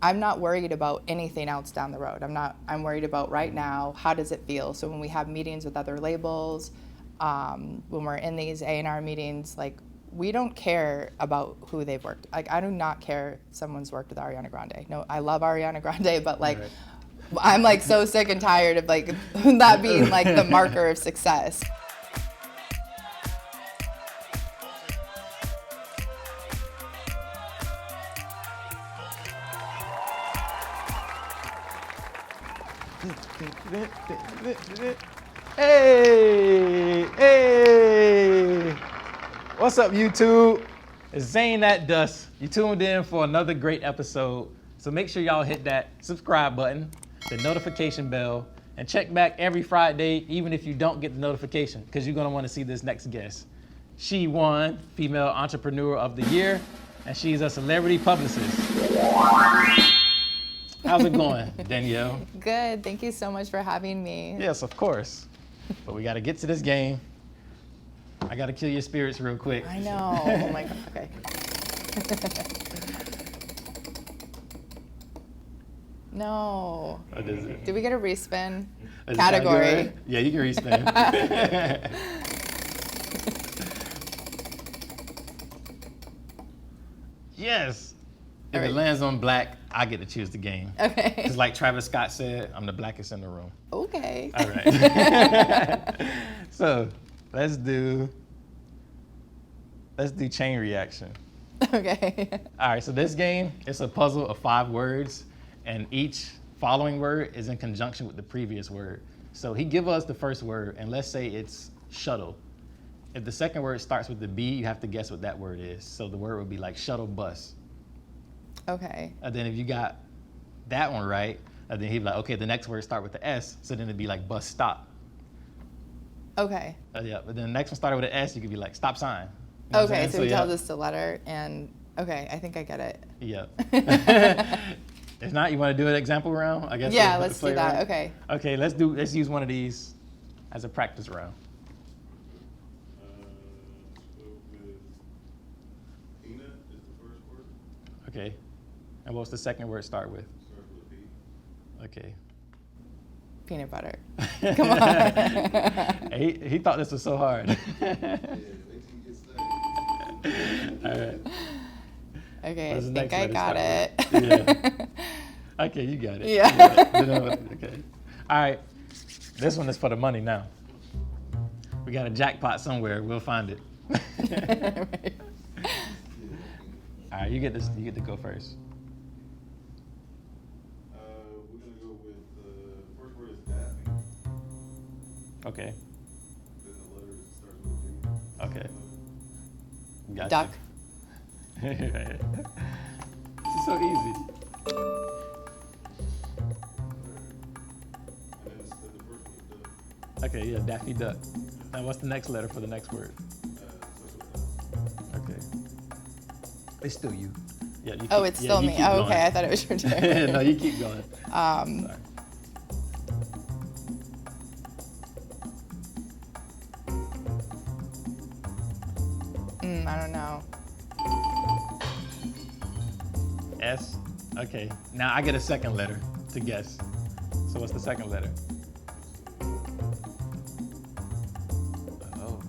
I'm not worried about anything else down the road. I'm worried about right now, how does it feel? So when we have meetings with other labels, when we're in these A&R meetings, like, we don't care about who they've worked. Like, I do not care if someone's worked with Ariana Grande. No, I love Ariana Grande, but like, right. I'm like so sick and tired of like that being like the marker of success. Hey! What's up, YouTube? It's Zane at Dust. You tuned in for another great episode. So make sure y'all hit that subscribe button, the notification bell, and check back every Friday, even if you don't get the notification, because you're gonna want to see this next guest. She won Female Entrepreneur of the Year, and she's a celebrity publicist. How's it going, Danielle? Good. Thank you so much for having me. Yes, of course. But we got to get to this game. I got to kill your spirits real quick. I know. Oh my God. Okay. No. What is it? Did we get a respin category? Yeah, you can respin. Yes. If it lands on black, I get to choose the game. Okay. Because like Travis Scott said, I'm the blackest in the room. Okay. All right. So let's do chain reaction. Okay. All right, so this game, it's a puzzle of 5 words, and each following word is in conjunction with the previous word. So he give us the first word, and let's say it's shuttle. If the second word starts with the B, you have to guess what that word is. So the word would be like shuttle bus. Okay. And then if you got that one right, and then he'd be like, okay, the next word start with the S, so then it'd be like bus stop. Okay. Yeah, but then the next one started with an S, you could be like stop sign. You know okay, so he tells us the letter, and okay, I think I get it. Yeah. If not, you want to do an example round? I guess. Yeah, let's do that. Round? Okay. Okay, let's use one of these as a practice round. Peanut is the first word. Okay. And what's the second word start with? Starts with a P. Okay. Peanut butter. Come on. he thought this was so hard. Yeah, wait till you get started. All right. Okay, I think I got it. Yeah. Okay, you got it. Yeah. Okay. All right. This one is for the money now. We got a jackpot somewhere. We'll find it. Right. All right, you get this. You get to go first. We're gonna go with the first word is Daphne. Okay. Then the letter starts with a D. Okay. Gotcha. Duck. This is so easy. And then the first one is Duck. Okay, yeah, Daffy Duck. Now, what's the next letter for the next word? Starts with S. Okay. It's still you. Yeah. You Oh, it's still me. Oh, okay. I thought it was your turn. No, you keep going. Sorry. I don't know. S. Okay. Now I get a second letter to guess. So what's the second letter? Oh.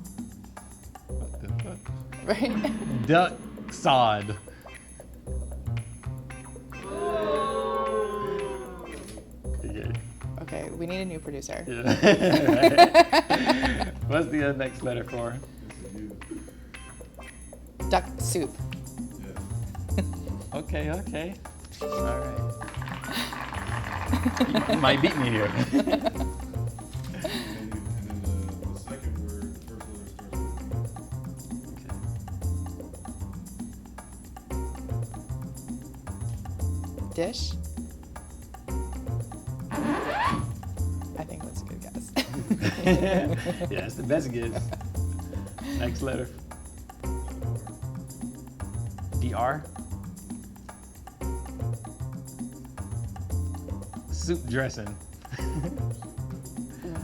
What the fuck? Right? Duck sod. Okay. Okay, we need a new producer. Yeah. What's the next letter for? Duck soup. Yeah. Okay. All right. You might beat me here. And then the second word, the first letter starts with a D. Dish. I think that's a good guess. Yeah, it's the best guess. Next letter. DR. Soup dressing.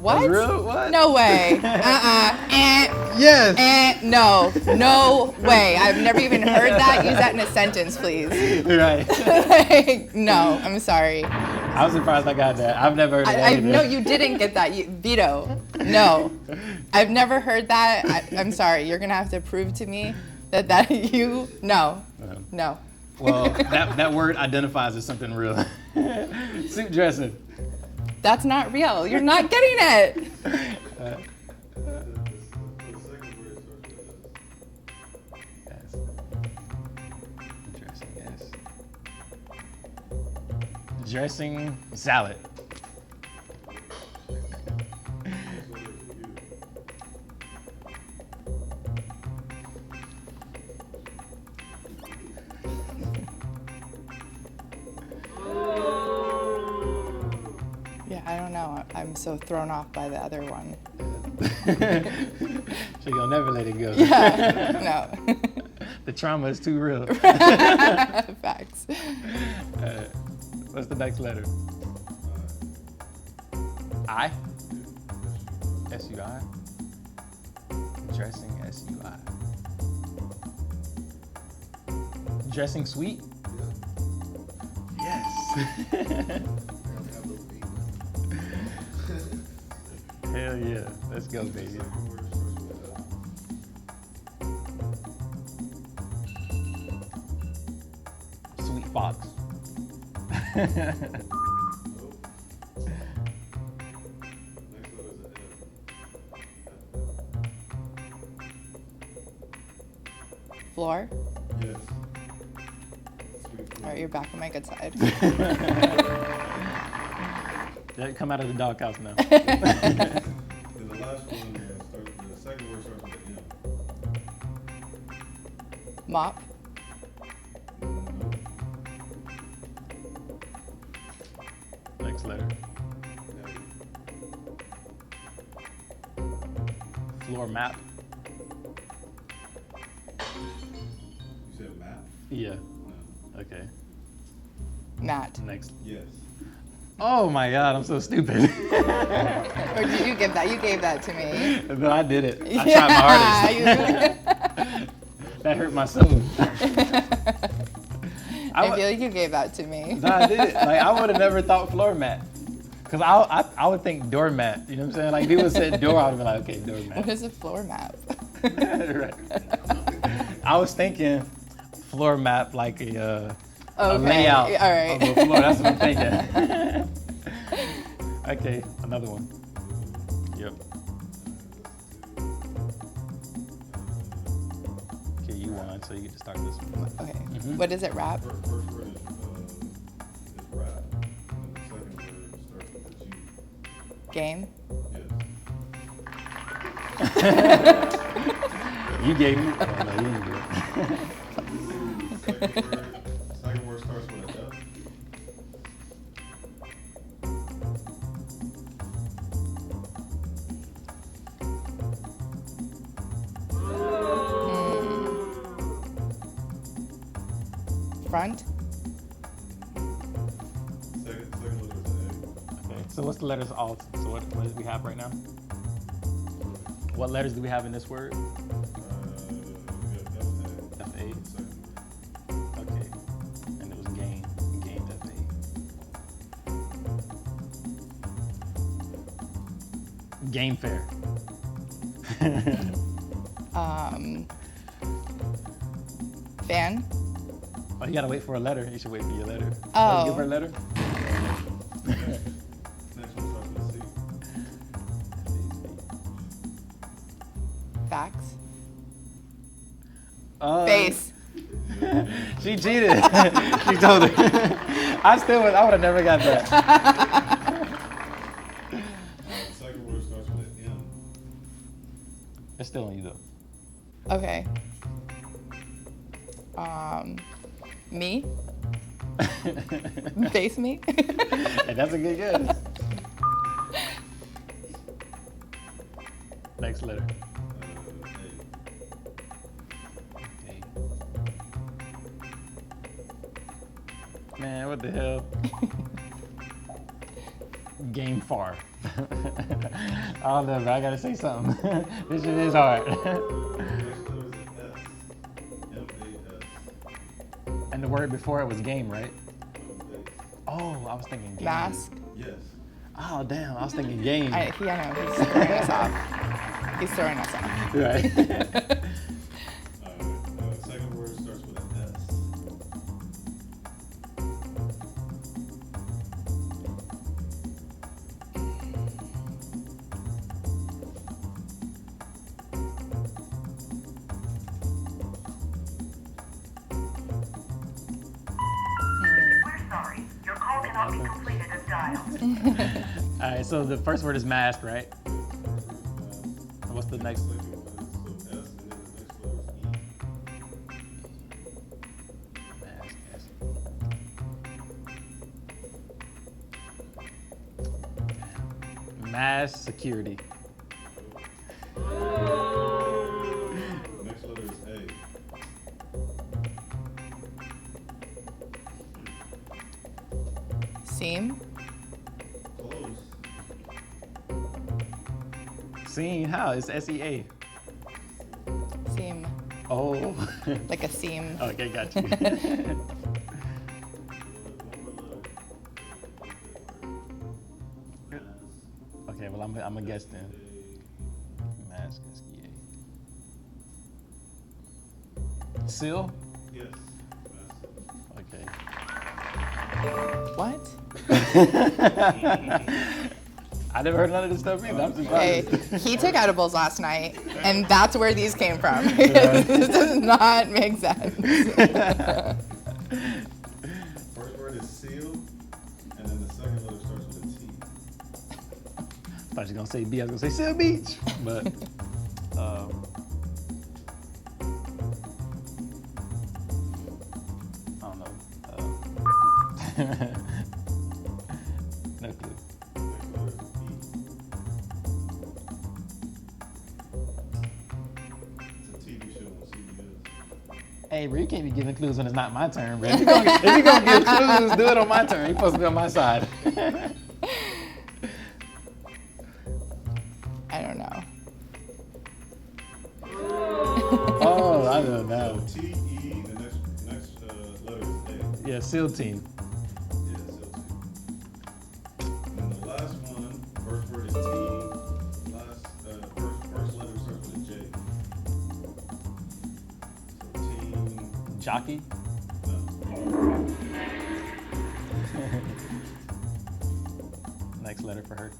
What? That's real? What? No way. Yes. No way. I've never even heard that. Use that in a sentence, please. Right. Like, no, I'm sorry. I was surprised I got that. I've never heard of that either. No, you didn't get that. Veto. No. I've never heard that. I'm sorry. You're going to have to prove to me that you, no. No. Well, that word identifies as something real. Soup dressing. That's not real. You're not getting it. The second word starts with Yes. Dressing, yes. Dressing salad. Yeah, I don't know. I'm so thrown off by the other one. So you'll never let it go. Yeah, no. The trauma is too real. Facts. What's the next letter? I? S-U-I? Dressing S-U-I. Dressing sweet? Yes. Hell yeah. Let's go, baby. second word starts with F. Sweet fox. Nope. Next letter is an F. Floor. Yes. Sweet All right, you're back on my good side. Come out of the doghouse now. Then the last one the second word starts with an M. Mop. Nope. Next letter. Floor map. You said map? Yeah. No. Okay. Mat. Next. Yes. Oh my God, I'm so stupid. Or did you give that? You gave that to me. No, I did it. I tried my hardest. That hurt my soul. I feel like you gave that to me. No, I did it. Like I would have never thought floor mat. Cause I would think doormat. You know what I'm saying? Like people said door, I would have been like, okay, doormat. What is a floor map? Right. I was thinking floor map like a layout All right. of the floor. That's what I'm thinking. Okay, another one. Yep. Okay, you won, so you get to start this one. Okay. Mhm. What is it, rap? First word is rap. And the second word starts with a G. Game. Yes. You gave me. Oh, no, you didn't do it. Second word starts with a F. Front. Second letter is an Okay, so what's the letters alt? So what do we have right now? What letters do we have in this word? A. We have F-A. F-A. Second word. Okay. And it was game. Game F-A. Game fair. Fan. Oh, you gotta wait for a letter. You should wait for your letter. Oh. Give her a letter. Next one starts with a C. Facts. Face. Face. She cheated. She told her. I would have never got that. The second word starts with an M. It's still on you though. Okay. Me. Face me. Hey, that's a good guess. Next letter. A. Okay. Man, what the hell? Game far. I don't know, but I gotta say something. This shit is hard. Next letter is an S. M-A-S. And the word before it was game, right? Base. Oh, I was thinking game. Mask. Yes. Oh, damn, I was thinking game. I know, he's throwing us off. He's throwing us off. Right. Second word starts with an S. We're sorry. Your call cannot be completed as dialed. All right, so the first word is mask, right? First word is mask. And what's the next? Second one is so S, and then the next letter is E. Mask, S. Mass security. Next letter is A. Seam. Close. Seen how? It's SEA. Seam. Oh. Like a seam. Okay, got you. Okay, well, I'm gonna guess then. Mask, SEA. Seal? Yes. Okay. What? I never heard none of this stuff either. I'm Hey, surprised. he took edibles last night, and that's where these came from. This does not make sense. First word is seal, and then the second letter starts with a T. I thought you were gonna say B. I was gonna say Seal Beach, but I don't know. No clue. Next letter is E. It's a TV show on CBS. Hey, bro, you can't be giving clues when it's not my turn, bro. If you're gonna give clues, do it on my turn. You're supposed to be on my side. I don't know. Oh, I don't know. So T-E, the next letter is A. Yeah, SEAL team. Yeah, seal T. And then the last one, first word is T. First letter starts with a J. So team, Jockey. no. Next letter for her.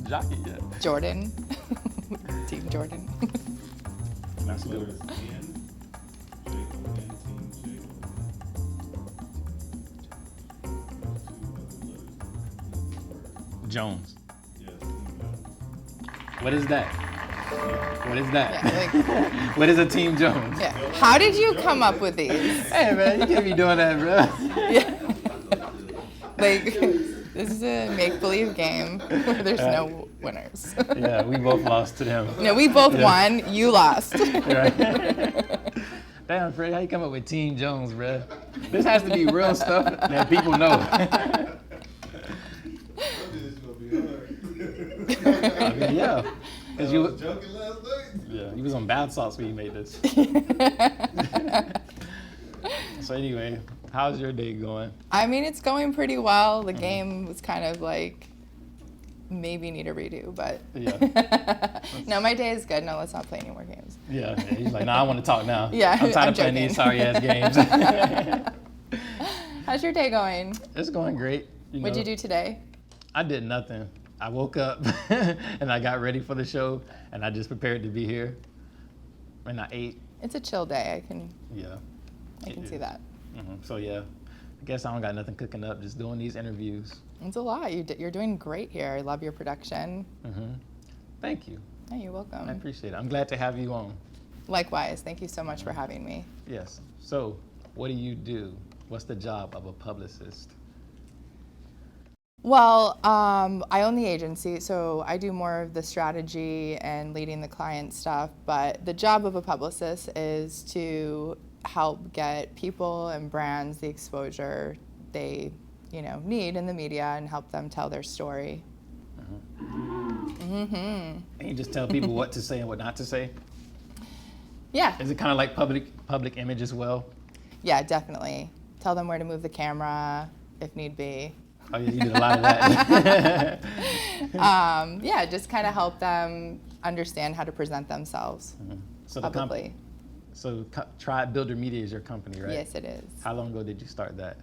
Jockey, yeah. Jordan. Team Jordan. Next letter is N. J-O-N, team J-O-N. Two other letters. Jones. Yeah, team Jones. What is that? What is that? Yeah, What is a Team Jones? Yeah. How did you come up with these? Hey, man, you can't be doing that, bro. Yeah. Like, this is a make-believe game where there's no winners. Yeah, we both lost to them. No, we both Yeah. won. You lost. Right. Damn, Fred, how you come up with Team Jones, bro? This has to be real stuff that people know. I knew this was gonna be hard. I mean, yeah. I 'Cause was joking last night. Yeah, he was on bath salts when he made this. So anyway, how's your day going? I mean, it's going pretty well. The game was kind of like, maybe need a redo, but Yeah. no, my day is good. No, let's not play any more games. Yeah, he's like, nah, I want to talk now. Yeah, I'm tired I'm of playing joking. these sorry ass games. How's your day going? It's going great. What'd you do today? I did nothing. I woke up and I got ready for the show and I just prepared to be here. And I ate. It's a chill day. I can It see is. that. So yeah, I guess I don't got nothing cooking up. Just doing these interviews. It's a lot. You're doing great here. I love your production. Thank you. Yeah, you're welcome. I appreciate it. I'm glad to have you on. Likewise. Thank you so much for having me. Yes. So, what do you do? What's the job of a publicist? Well, I own the agency, so I do more of the strategy and leading the client stuff. But the job of a publicist is to help get people and brands the exposure they need in the media and help them tell their story. And you just tell people what to say and what not to say? Yeah. Is it kind of like public image as well? Yeah, definitely. Tell them where to move the camera if need be. Oh yeah, you did a lot of that. Yeah, just kind of help them understand how to present themselves So publicly. Tribe Builder Media is your company, right? Yes, it is. How long ago did you start that?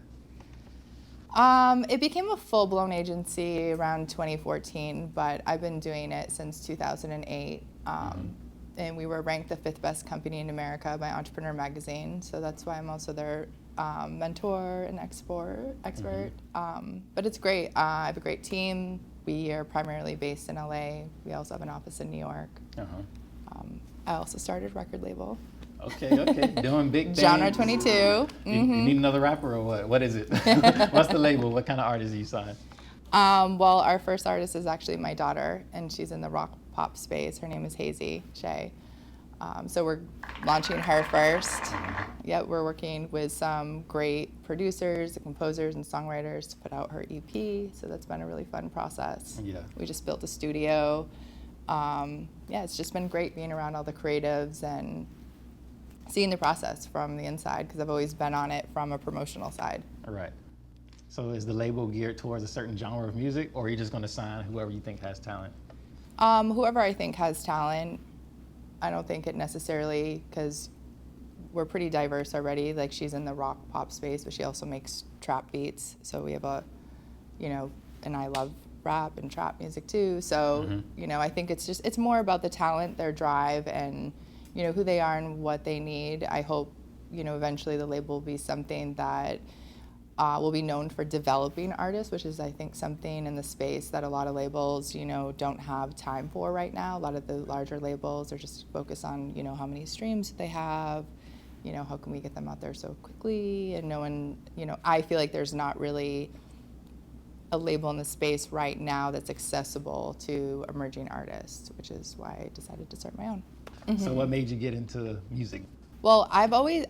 It became a full-blown agency around 2014, but I've been doing it since 2008. And we were ranked the 5th best company in America by Entrepreneur Magazine, so that's why I'm also their mentor and expert. But it's great. I have a great team. We are primarily based in LA. We also have an office in New York. I also started a record label. Okay, doing big things. Genre 22. You need another rapper or what? What is it? What's the label? What kind of artists do you sign? Well, our first artist is actually my daughter, and she's in the rock pop space. Her name is Hazy Shay. So we're launching her first. Yep, we're working with some great producers, composers, and songwriters to put out her EP. So that's been a really fun process. Yeah. We just built a studio. It's just been great being around all the creatives and seeing the process from the inside, because I've always been on it from a promotional side. All right. So is the label geared towards a certain genre of music, or are you just going to sign whoever you think has talent? Whoever I think has talent. I don't think it necessarily, because we're pretty diverse already. Like, she's in the rock pop space, but she also makes trap beats. So we have and I love rap and trap music too. So, I think it's more about the talent, their drive, and, who they are and what they need. I hope, eventually the label will be something that will be known for developing artists, which is, I think, something in the space that a lot of labels, don't have time for right now. A lot of the larger labels are just focused on, how many streams they have, how can we get them out there so quickly, and no one, I feel like there's not really a label in the space right now that's accessible to emerging artists, which is why I decided to start my own. So what made you get into music? Well, I've always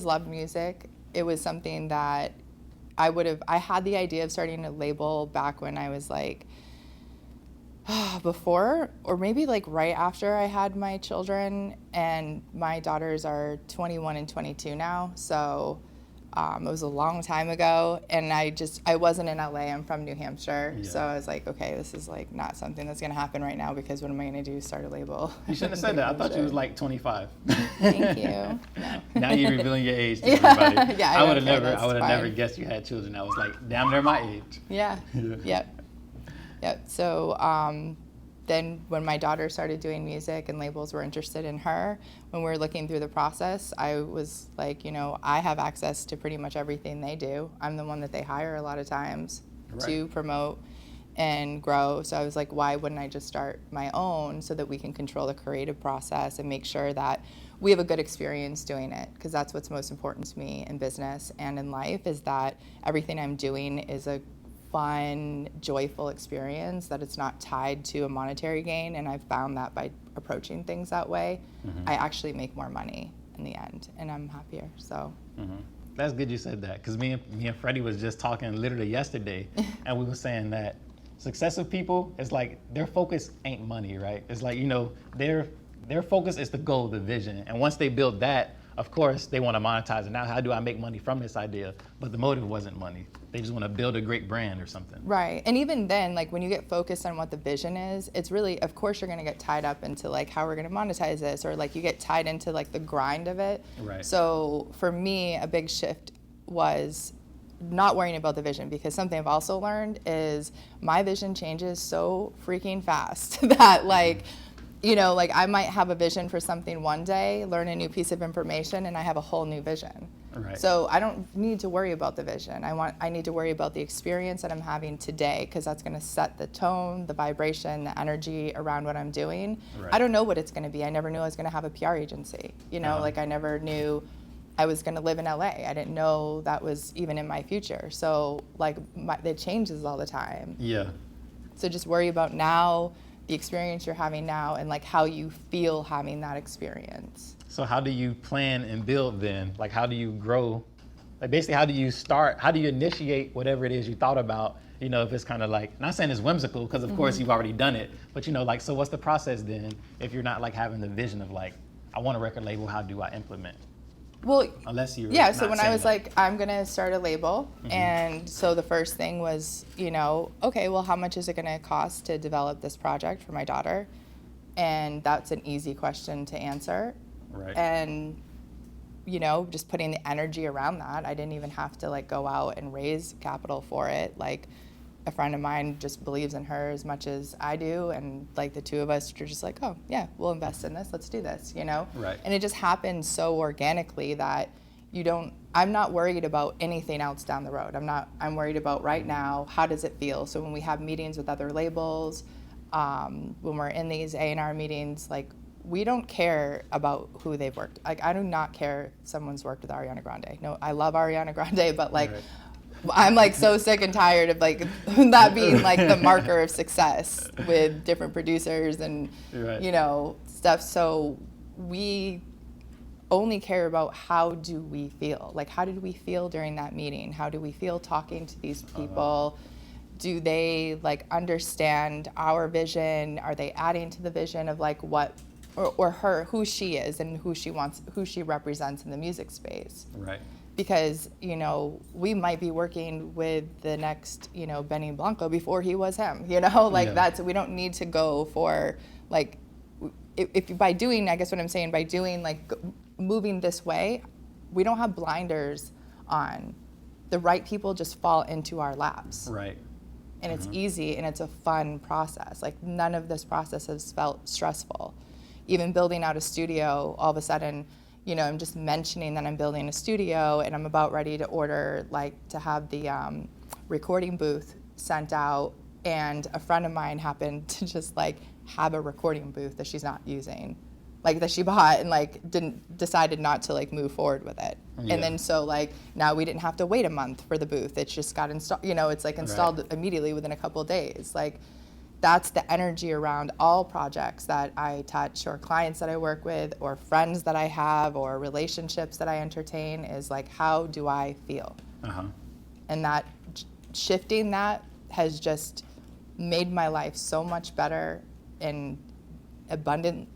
loved music. It was something that I had the idea of starting a label back when I was like, before, or maybe like right after I had my children, and my daughters are 21 and 22 now, so it was a long time ago, and I wasn't in LA, I'm from New Hampshire, so I was like, okay, this is like not something that's gonna happen right now, because what am I gonna do, start a label? You shouldn't have said that. I thought you was like 25. Thank you. No. Now you're revealing your age to everybody. Yeah, I would have that's never fine. guessed you had children. I was like, damn, they're my age. Yeah. Yep. So then when my daughter started doing music and labels were interested in her, when we were looking through the process, I was like, I have access to pretty much everything they do. I'm the one that they hire a lot of times to promote and grow. So I was like, why wouldn't I just start my own so that we can control the creative process and make sure that we have a good experience doing it? Because that's what's most important to me in business and in life, is that everything I'm doing is a fun, joyful experience, that it's not tied to a monetary gain. And I've found that by approaching things that way, I actually make more money in the end, and I'm happier. So That's good you said that, because me and Freddie was just talking literally yesterday, and we were saying that successful people, it's like their focus ain't money, right? It's like, their focus is the goal, the vision, and once they build that, of course, they want to monetize it. Now, how do I make money from this idea? But the motive wasn't money. They just want to build a great brand or something. Right. And even then, like, when you get focused on what the vision is, it's really, of course, you're going to get tied up into like how we're going to monetize this, or like you get tied into like the grind of it. Right. So for me, a big shift was not worrying about the vision, because something I've also learned is my vision changes so freaking fast that like, like I might have a vision for something one day, learn a new piece of information, and I have a whole new vision. Right. So I don't need to worry about the vision. I need to worry about the experience that I'm having today, because that's going to set the tone, the vibration, the energy around what I'm doing. Right. I don't know what it's going to be. I never knew I was going to have a PR agency. Like I never knew I was going to live in LA. I didn't know that was even in my future. So like it changes all the time. Yeah. So just worry about now, the experience you're having now, and like how you feel having that experience. So how do you plan and build then? Like, how do you grow Like basically, how do you start? How do you initiate whatever it is you thought about? You know, if it's kind of like, not saying it's whimsical, because of course you've already done it, but you know, like, so what's the process then if you're not like having the vision of like, I want a record label, how do I implement? Well, Unless you're yeah, so not when I saying was that. like, I'm going to start a label, and so the first thing was, you know, okay, well, how much is it going to cost to develop this project for my daughter? And that's an easy question to answer. Right. And, you know, just putting the energy around that. I didn't even have to like go out and raise capital for it. Like, a friend of mine just believes in her as much as I do, and like the two of us are just like, oh yeah, we'll invest in this, let's do this, you know? Right. And it just happened so organically that I'm not worried about anything else down the road. I'm worried about right now, how does it feel? So when we have meetings with other labels, when we're in these A&R meetings, like, we don't care about who they've worked. Like, I do not care if someone's worked with Ariana Grande. No, I love Ariana Grande, but like, Right. I'm like so sick and tired of like that being like the marker of success with different producers and Right. you know, stuff. So we only care about how do we feel? Like, how did we feel during that meeting? How do we feel talking to these people? Do they like understand our vision? Are they adding to the vision of like what or her, who she is and who she represents in the music space? Right. Because, you know, we might be working with the next, you know, Benny Blanco before he was him, you know, like Yeah. we don't need to go for like, if by doing, I guess what I'm saying, by doing like moving this way, we don't have blinders on. The right people just fall into our laps. Right. And it's easy and it's a fun process. Like, none of this process has felt stressful. Even building out a studio, all of a sudden, you know, I'm just mentioning that I'm building a studio and I'm about ready to order, like, to have the recording booth sent out, and a friend of mine happened to just like have a recording booth that she's not using, like that she bought, and like decided not to like move forward with it. Yeah. And then so like now we didn't have to wait a month for the booth. It just got installed, you know, it's like installed immediately within a couple of days. Like, that's the energy around all projects that I touch, or clients that I work with, or friends that I have, or relationships that I entertain, is like, how do I feel? And that shifting that has just made my life so much better and abundant,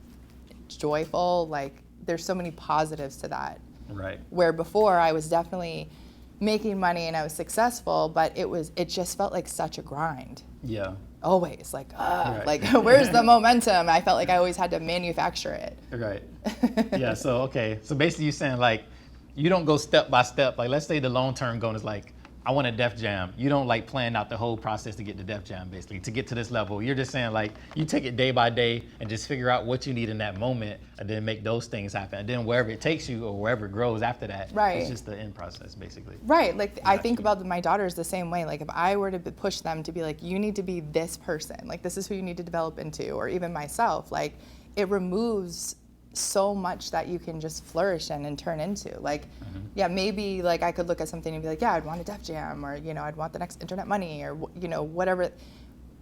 joyful. Like, there's so many positives to that. Right. Where before I was definitely making money and I was successful, but it just felt like such a grind. Yeah. Always like, Right. like, where's the momentum? I felt like I always had to manufacture it. Right. Yeah. So, okay. So basically you're saying like, you don't go step by step. Like, let's say the long-term goal is like, I want a Def Jam. You don't like plan out the whole process to get to Def Jam, basically, to get to this level. You're just saying like, you take it day by day and just figure out what you need in that moment and then make those things happen. And then wherever it takes you or wherever it grows after that, Right. it's just the end process, basically. Right. Like, I think you. about my daughters the same way. Like, if I were to push them to be like, you need to be this person, like, this is who you need to develop into, or even myself, like, it removes so much that you can just flourish in and turn into. Like, yeah, maybe like I could look at something and be like, yeah, I'd want a Def Jam, or, you know, I'd want the next Internet Money, or, you know, whatever.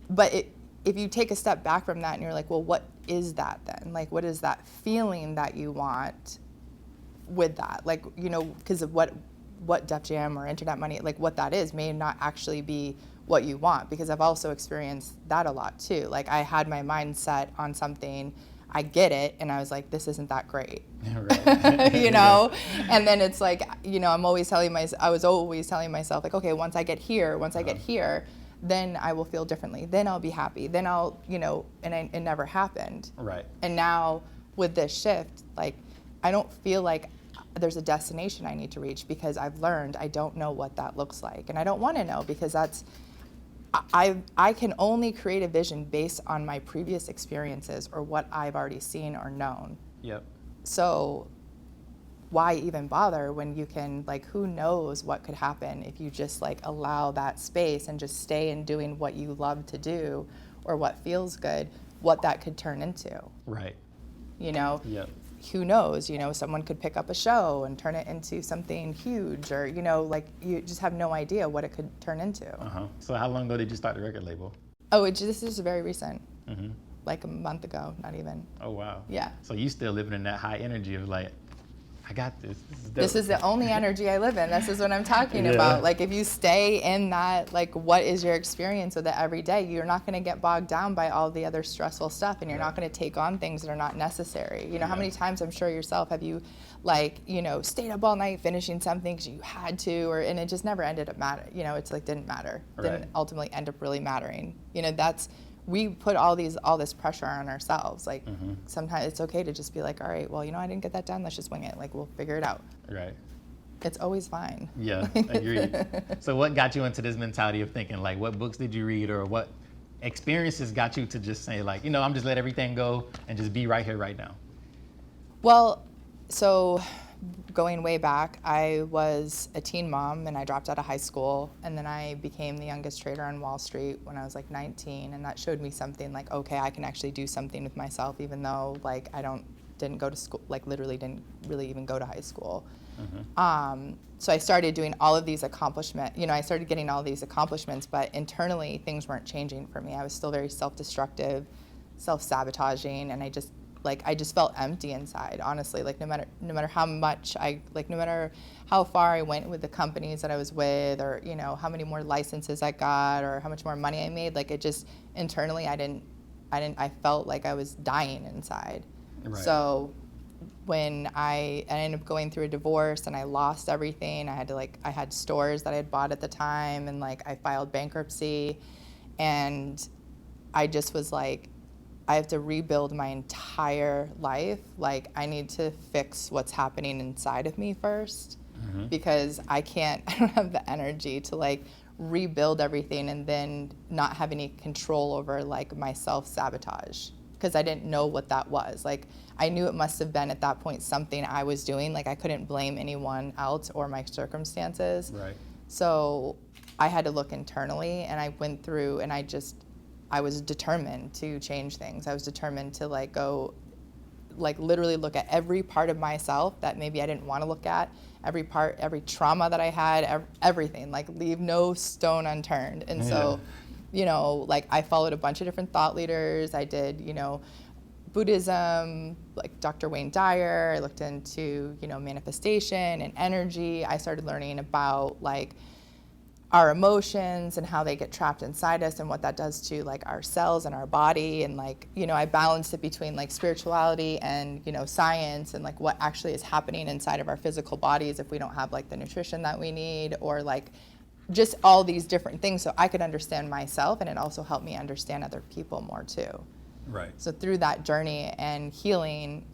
But if you take a step back from that and you're like, well, what is that then? Like, what is that feeling that you want with that? Like, you know, because of what Def Jam or Internet Money, like what that is, may not actually be what you want. Because I've also experienced that a lot too. Like, I had my mind set on something, I get it, and I was like, this isn't that great. Right. You know? And then it's like, you know, I was always telling myself, like, okay, once I get here, then I will feel differently. Then I'll be happy. Then I'll, you know, and it never happened. Right. And now with this shift, like, I don't feel like there's a destination I need to reach, because I've learned I don't know what that looks like. And I don't want to know, because I can only create a vision based on my previous experiences or what I've already seen or known. Yep. So why even bother when you can, like, who knows what could happen if you just like allow that space and just stay in doing what you love to do or what feels good, what that could turn into. Right. You know? Yep. Who knows, you know, someone could pick up a show and turn it into something huge, or, you know, like, you just have no idea what it could turn into. So how long ago did you start the record label? Oh, this is very recent. Like a month ago, not even. Oh, wow. Yeah. So you still living in that high energy of like, I got this. This is dope. This is the only energy I live in. This is what I'm talking Yeah. about. Like, if you stay in that, like, what is your experience with it every day? You're not going to get bogged down by all the other stressful stuff, and you're not going to take on things that are not necessary. You know, how many times, I'm sure yourself, have you, like, you know, stayed up all night finishing something because you had to, and it just never ended up matter. You know, it's like didn't matter. Didn't ultimately end up really mattering. You know, we put all this pressure on ourselves. Like, sometimes it's okay to just be like, all right, well, you know, I didn't get that done. Let's just wing it. Like, we'll figure it out. Right. It's always fine. Yeah, agreed. So what got you into this mentality of thinking? Like, what books did you read, or what experiences got you to just say, like, you know, I'm just let everything go and just be right here, right now? Well, so going way back, I was a teen mom, and I dropped out of high school, and then I became the youngest trader on Wall Street when I was like 19, and that showed me something like, okay, I can actually do something with myself, even though like didn't go to school, like literally didn't really even go to high school. So I started doing all of these accomplishments, you know, I started getting all these accomplishments, but internally things weren't changing for me. I was still very self-destructive, self-sabotaging, and I just felt empty inside, honestly. Like, no matter how much no matter how far I went with the companies that I was with, or, you know, how many more licenses I got, or how much more money I made, like, it just, internally, I felt like I was dying inside. Right. So when I ended up going through a divorce, and I lost everything, I had stores that I had bought at the time, and like I filed bankruptcy, and I just was like, I have to rebuild my entire life. Like, I need to fix what's happening inside of me first, because I don't have the energy to like rebuild everything and then not have any control over like my self-sabotage, because I didn't know what that was. Like, I knew it must have been at that point something I was doing. Like, I couldn't blame anyone else or my circumstances. Right. So I had to look internally, and I went through, and I was determined to change things. I was determined to like go, like literally look at every part of myself that maybe I didn't want to look at, every trauma that I had, everything, like leave no stone unturned. And so, you know, like I followed a bunch of different thought leaders. I did, you know, Buddhism, like Dr. Wayne Dyer. I looked into, you know, manifestation and energy. I started learning about like our emotions and how they get trapped inside us and what that does to like our cells and our body. And like, you know, I balanced it between like spirituality and, you know, science, and like what actually is happening inside of our physical bodies if we don't have like the nutrition that we need, or like just all these different things, so I could understand myself, and it also helped me understand other people more too. Right. So through that journey and healing,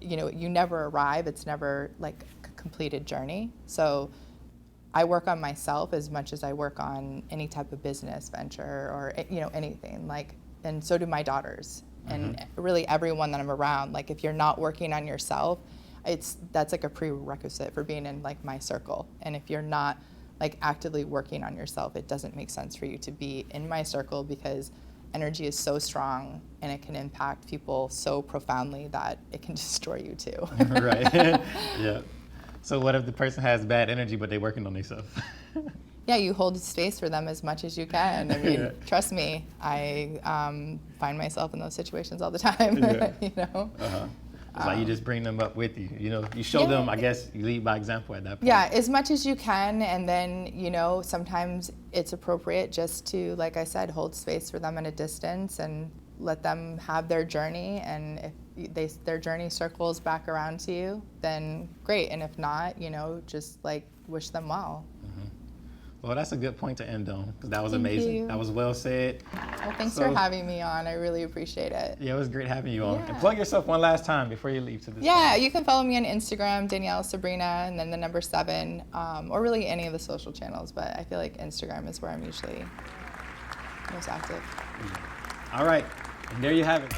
you know, you never arrive. It's never like a completed journey. So I work on myself as much as I work on any type of business venture or, you know, anything. Like, and so do my daughters, and really everyone that I'm around. Like, if you're not working on yourself, that's like a prerequisite for being in like my circle. And if you're not like actively working on yourself, it doesn't make sense for you to be in my circle, because energy is so strong and it can impact people so profoundly that it can destroy you too. Right. Yeah. So what if the person has bad energy but they're working on themselves? Yeah, you hold space for them as much as you can. I mean, trust me, I find myself in those situations all the time. You know. It's like you just bring them up with you. You know, you show them. I guess you lead by example at that point. Yeah, as much as you can, and then, you know, sometimes it's appropriate just to, like I said, hold space for them at a distance and let them have their journey. And if their journey circles back around to you, then great. And if not, you know, just like wish them well. Well, that's a good point to end on, because that was Thank amazing. you. That was well said. Well, thanks for having me on. I really appreciate it. Yeah, it was great having you on. Yeah. And plug yourself one last time before you leave to this. Yeah, you can follow me on Instagram, Danielle Sabrina, and then the number 7, or really any of the social channels, but I feel like Instagram is where I'm usually most active. All right, and there you have it.